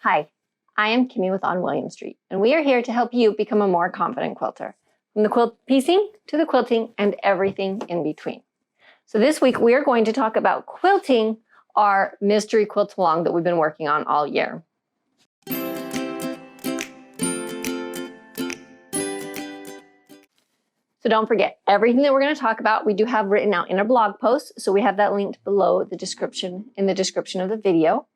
Hi, I am Kimmy with On William Street, and we are here to help you become a more confident quilter, from the quilt piecing to the quilting and everything in between. So this week we are going to talk about quilting our mystery quilt along that we've been working on all year. So don't forget, everything that we're going to talk about, we do have written out in a blog post. So we have that linked below the description, in the description of the video.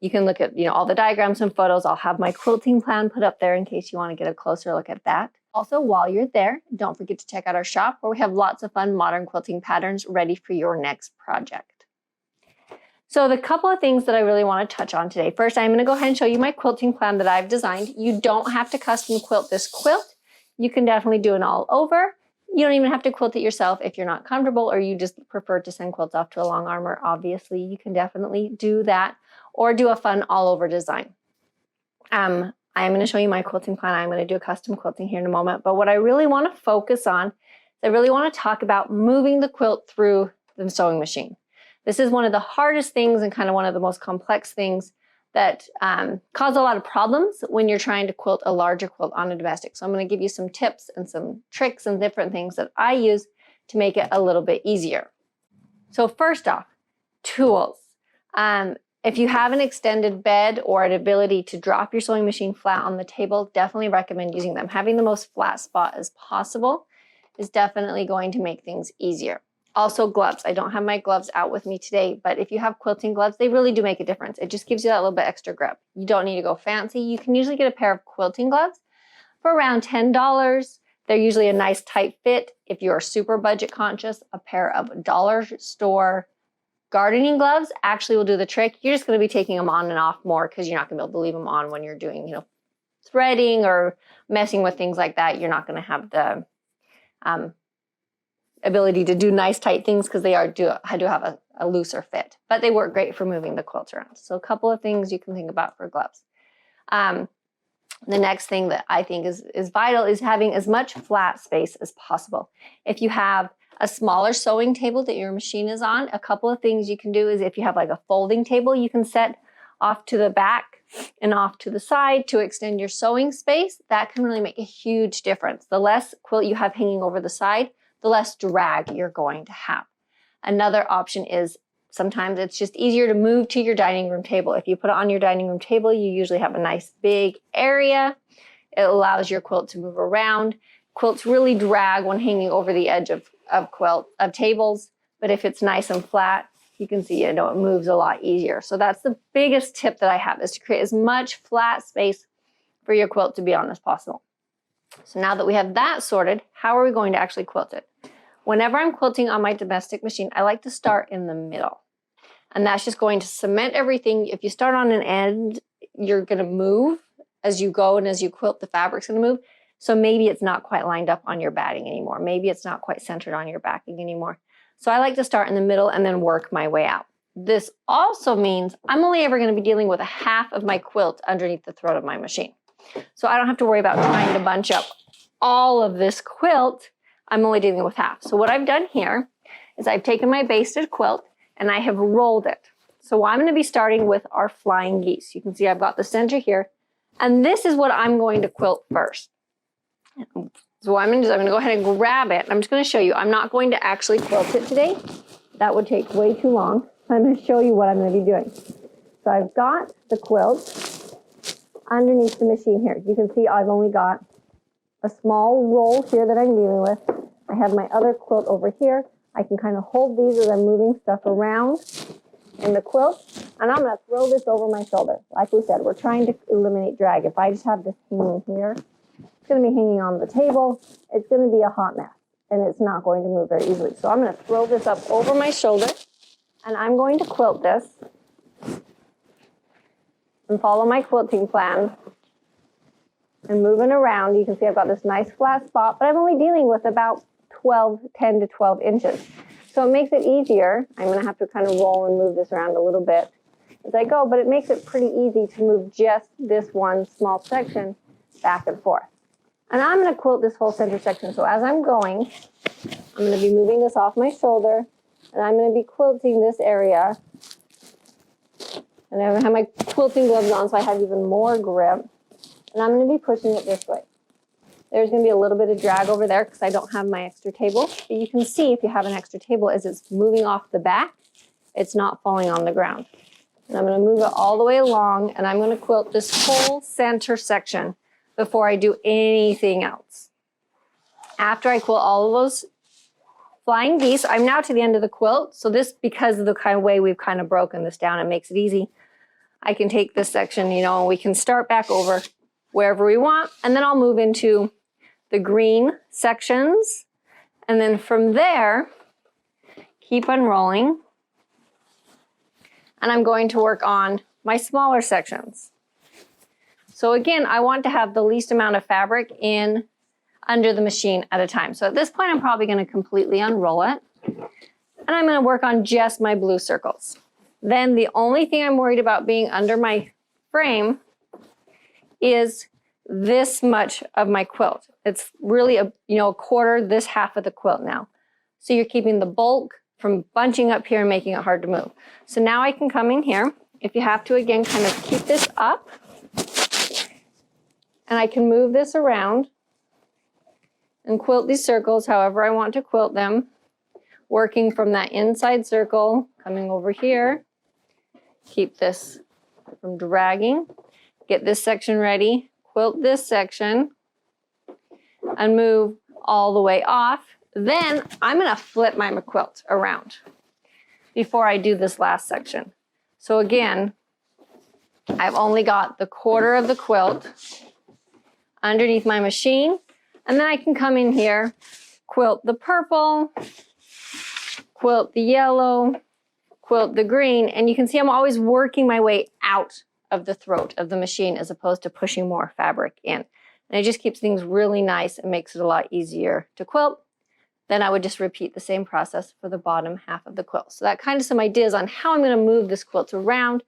You can look at all the diagrams and photos. I'll have my quilting plan put up there in case you want to get a closer look at that. Also, while you're there, don't forget to check out our shop where we have lots of fun modern quilting patterns ready for your next project. So the couple of things that I really want to touch on today. First, I'm going to go ahead and show you my quilting plan that I've designed. You don't have to custom quilt this quilt. You can definitely do it all over. You don't even have to quilt it yourself if you're not comfortable or you just prefer to send quilts off to a long armor. Obviously, you can definitely do that or do a fun all over design. I am going to show you my quilting plan. I'm going to do a custom quilting here in a moment. But what I really want to focus on is I really want to talk about moving the quilt through the sewing machine. This is one of the hardest things and kind of one of the most complex things that cause a lot of problems when you're trying to quilt a larger quilt on a domestic. So I'm going to give you some tips and some tricks and different things that I use to make it a little bit easier. So first off, tools. If you have an extended bed or an ability to drop your sewing machine flat on the table, definitely recommend using them. Having the most flat spot as possible is definitely going to make things easier. Also gloves. I don't have my gloves out with me today, but if you have quilting gloves, they really do make a difference. It just gives you that little bit extra grip. You don't need to go fancy. You can usually get a pair of quilting gloves for around $10. They're usually a nice tight fit. If you're super budget conscious, a pair of dollar store gardening gloves actually will do the trick. You're just going to be taking them on and off more because you're not going to be able to leave them on when you're doing, threading or messing with things like that. You're not going to have the ability to do nice tight things because they do have a looser fit, but they work great for moving the quilt around. So a couple of things you can think about for gloves. The next thing that I think is vital is having as much flat space as possible. If you have a smaller sewing table that your machine is on, a couple of things you can do is if you have like a folding table, you can set off to the back and off to the side to extend your sewing space. That can really make a huge difference. The less quilt you have hanging over the side, the less drag you're going to have. Another option is sometimes it's just easier to move to your dining room table. If you put it on your dining room table, you usually have a nice big area. It allows your quilt to move around. Quilts really drag when hanging over the edge of tables, but if it's nice and flat, you can see it moves a lot easier. So that's the biggest tip that I have, is to create as much flat space for your quilt to be on as possible. So now that we have that sorted, how are we going to actually quilt it? Whenever I'm quilting on my domestic machine, I like to start in the middle. And that's just going to cement everything. If you start on an end, you're going to move as you go, and as you quilt, the fabric's going to move. So maybe it's not quite lined up on your batting anymore. Maybe it's not quite centered on your backing anymore. So I like to start in the middle and then work my way out. This also means I'm only ever going to be dealing with a half of my quilt underneath the throat of my machine. So I don't have to worry about trying to bunch up all of this quilt. I'm only dealing with half. So what I've done here is I've taken my basted quilt and I have rolled it. So I'm going to be starting with our flying geese. You can see I've got the center here, and this is what I'm going to quilt first. So what I'm going to do is I'm going to go ahead and grab it. I'm just going to show you. I'm not going to actually quilt it today. That would take way too long. I'm going to show you what I'm going to be doing. So I've got the quilt underneath the machine here. You can see I've only got a small roll here that I'm dealing with. I have my other quilt over here. I can kind of hold these as I'm moving stuff around in the quilt. And I'm going to throw this over my shoulder. Like we said, we're trying to eliminate drag. If I just have this hanging here, it's going to be hanging on the table. It's going to be a hot mess, and it's not going to move very easily. So I'm going to throw this up over my shoulder, and I'm going to quilt this and follow my quilting plan and moving around. You can see I've got this nice flat spot, but I'm only dealing with about 10 to 12 inches. So it makes it easier. I'm going to have to kind of roll and move this around a little bit as I go, but it makes it pretty easy to move just this one small section back and forth. And I'm going to quilt this whole center section. So as I'm going, I'm going to be moving this off my shoulder, and I'm going to be quilting this area And I have my quilting gloves on, so I have even more grip. And I'm going to be pushing it this way. There's going to be a little bit of drag over there because I don't have my extra table. But you can see if you have an extra table as it's moving off the back, it's not falling on the ground. And I'm going to move it all the way along, and I'm going to quilt this whole center section before I do anything else. After I quilt all of those flying geese, I'm now to the end of the quilt. So this, because of the kind of way we've kind of broken this down, it makes it easy. I can take this section, you know, and we can start back over wherever we want. And then I'll move into the green sections. And then from there, keep unrolling. And I'm going to work on my smaller sections. So again, I want to have the least amount of fabric in under the machine at a time. So at this point, I'm probably going to completely unroll it. And I'm going to work on just my blue circles. Then the only thing I'm worried about being under my frame is this much of my quilt. It's really a quarter, this half of the quilt now. So you're keeping the bulk from bunching up here and making it hard to move. So now I can come in here. If you have to, again, kind of keep this up. And I can move this around and quilt these circles however I want to quilt them, working from that inside circle, coming over here. Keep this from dragging. Get this section ready, quilt this section, and move all the way off. Then I'm going to flip my quilt around before I do this last section. So again, I've only got the quarter of the quilt underneath my machine. And then I can come in here, quilt the purple, quilt the yellow, quilt the green, and you can see I'm always working my way out of the throat of the machine as opposed to pushing more fabric in. And it just keeps things really nice and makes it a lot easier to quilt. Then I would just repeat the same process for the bottom half of the quilt. So that kind of some ideas on how I'm going to move this quilt around,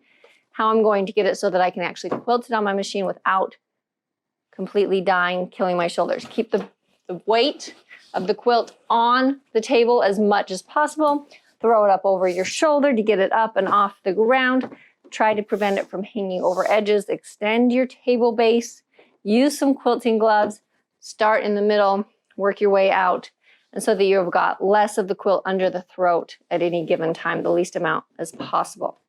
how I'm going to get it so that I can actually quilt it on my machine without completely dying, killing my shoulders. Keep the weight of the quilt on the table as much as possible. Throw it up over your shoulder to get it up and off the ground. Try to prevent it from hanging over edges. Extend your table base. Use some quilting gloves. Start in the middle, work your way out, and so that you've got less of the quilt under the throat at any given time, the least amount as possible.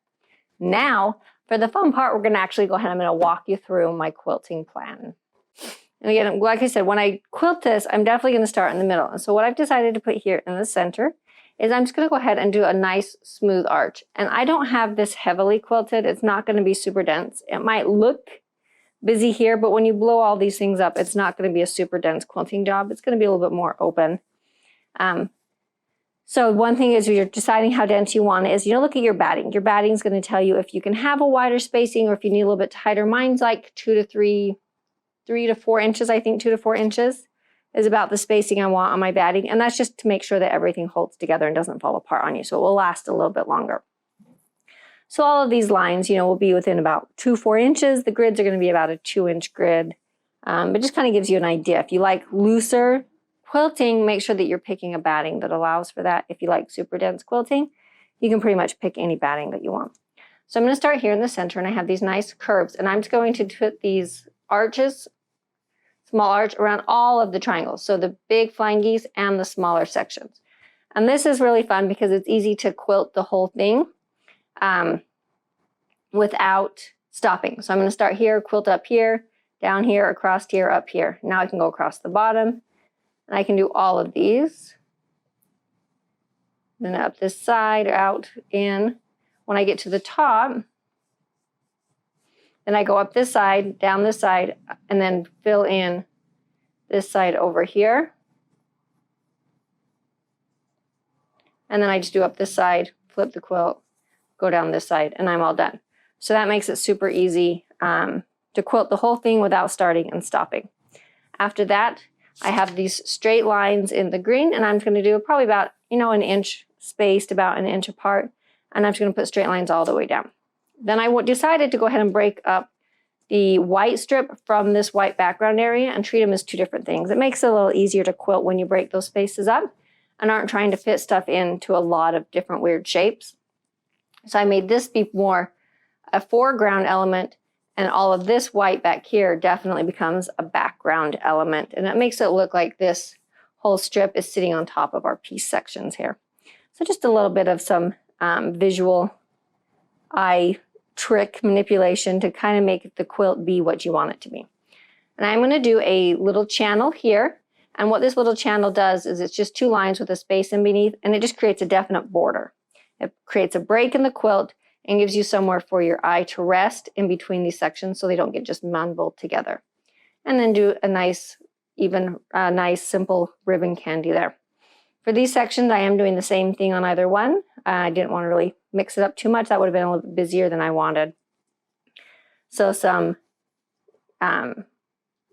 Now, for the fun part, we're going to actually go ahead. I'm going to walk you through my quilting plan. And again, like I said, when I quilt this, I'm definitely going to start in the middle. And so what I've decided to put here in the center is I'm just going to go ahead and do a nice smooth arch. And I don't have this heavily quilted. It's not going to be super dense. It might look busy here, but when you blow all these things up, it's not going to be a super dense quilting job. It's going to be a little bit more open. So one thing is you're deciding how dense you want it is, look at your batting. Your batting is going to tell you if you can have a wider spacing or if you need a little bit tighter. Mine's like 3 to 4 inches, I think 2 to 4 inches is about the spacing I want on my batting. And that's just to make sure that everything holds together and doesn't fall apart on you. So it will last a little bit longer. So all of these lines, will be within about 2-4 inches. The grids are going to be about a 2-inch grid. It just kind of gives you an idea. If you like looser quilting, make sure that you're picking a batting that allows for that. If you like super dense quilting, you can pretty much pick any batting that you want. So I'm going to start here in the center, and I have these nice curves. And I'm just going to put these arches, small arch around all of the triangles. So the big flying geese and the smaller sections. And this is really fun because it's easy to quilt the whole thing without stopping. So I'm going to start here, quilt up here, down here, across here, up here. Now I can go across the bottom and I can do all of these. Then up this side, out, in. When I get to the top, then I go up this side, down this side, and then fill in this side over here. And then I just do up this side, flip the quilt, go down this side, and I'm all done. So that makes it super easy to quilt the whole thing without starting and stopping. After that, I have these straight lines in the green, and I'm going to do probably about, an inch spaced, about an inch apart. And I'm just going to put straight lines all the way down. Then I decided to go ahead and break up the white strip from this white background area and treat them as two different things. It makes it a little easier to quilt when you break those spaces up and aren't trying to fit stuff into a lot of different weird shapes. So I made this be more a foreground element, and all of this white back here definitely becomes a background element. And that makes it look like this whole strip is sitting on top of our piece sections here. So just a little bit of some visual eye trick manipulation to kind of make the quilt be what you want it to be. And I'm going to do a little channel here. And what this little channel does is it's just 2 lines with a space in beneath, and it just creates a definite border. It creates a break in the quilt and gives you somewhere for your eye to rest in between these sections so they don't get just mumbled together. And then do a nice, nice simple ribbon candy there. For these sections, I am doing the same thing on either one. I didn't want to really mix it up too much. That would have been a little bit busier than I wanted. So some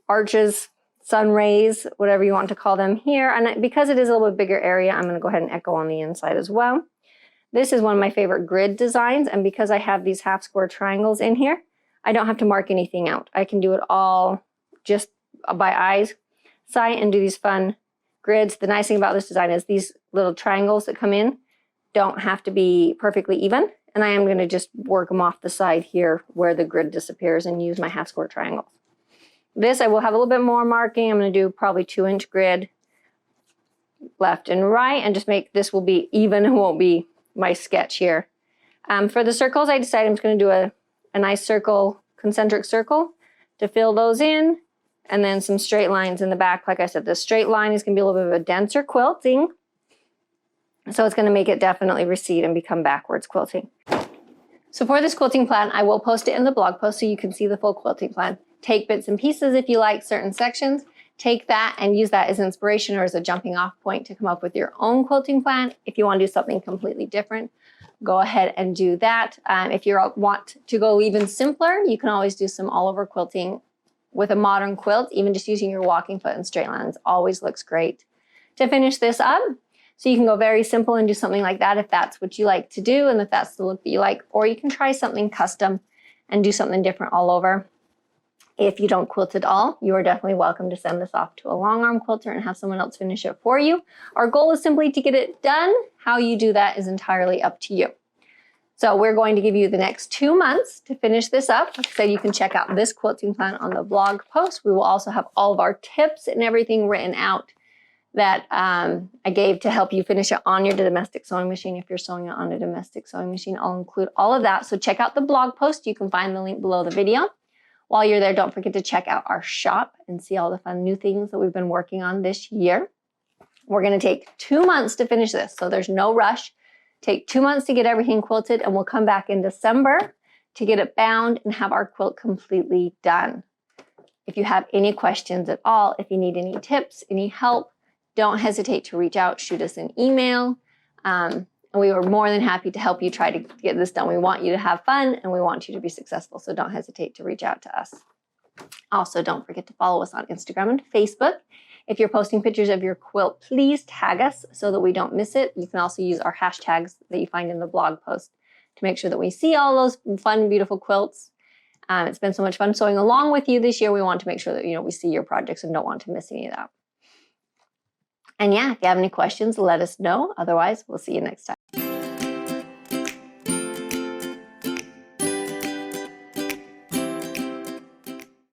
arches, sun rays, whatever you want to call them here. And because it is a little bit bigger area, I'm going to go ahead and echo on the inside as well. This is one of my favorite grid designs. And because I have these half square triangles in here, I don't have to mark anything out. I can do it all just by eyesight and do these fun grids. The nice thing about this design is these little triangles that come in don't have to be perfectly even. And I am going to just work them off the side here where the grid disappears and use my half square triangles. This I will have a little bit more marking. I'm going to do probably 2-inch grid left and right and just make this will be even. It won't be my sketch here. For the circles, I decided I'm just going to do a nice circle, concentric circle to fill those in. And then some straight lines in the back. Like I said, the straight line is going to be a little bit of a denser quilting. So it's going to make it definitely recede and become backwards quilting. So for this quilting plan, I will post it in the blog post so you can see the full quilting plan. Take bits and pieces if you like certain sections. Take that and use that as inspiration or as a jumping off point to come up with your own quilting plan. If you want to do something completely different, go ahead and do that. If you want to go even simpler, you can always do some all over quilting with a modern quilt. Even just using your walking foot and straight lines always looks great. To finish this up, so you can go very simple and do something like that if that's what you like to do and if that's the look that you like, or you can try something custom and do something different all over. If you don't quilt at all, you are definitely welcome to send this off to a long arm quilter and have someone else finish it for you. Our goal is simply to get it done. How you do that is entirely up to you. So we're going to give you the next 2 months to finish this up. Like I said, you can check out this quilting plan on the blog post. We will also have all of our tips and everything written out that I gave to help you finish it on your domestic sewing machine. If you're sewing it on a domestic sewing machine, I'll include all of that. So check out the blog post. You can find the link below the video. While you're there, don't forget to check out our shop and see all the fun new things that we've been working on this year. We're going to take 2 months to finish this, so there's no rush. Take 2 months to get everything quilted, and we'll come back in December to get it bound and have our quilt completely done. If you have any questions at all, if you need any tips, any help, don't hesitate to reach out, shoot us an email. And we are more than happy to help you try to get this done. We want you to have fun and we want you to be successful. So don't hesitate to reach out to us. Also, don't forget to follow us on Instagram and Facebook. If you're posting pictures of your quilt, please tag us so that we don't miss it. You can also use our hashtags that you find in the blog post to make sure that we see all those fun, beautiful quilts. It's been so much fun sewing along with you this year. We want to make sure that we see your projects and don't want to miss any of that. And yeah, if you have any questions, let us know. Otherwise, we'll see you next time.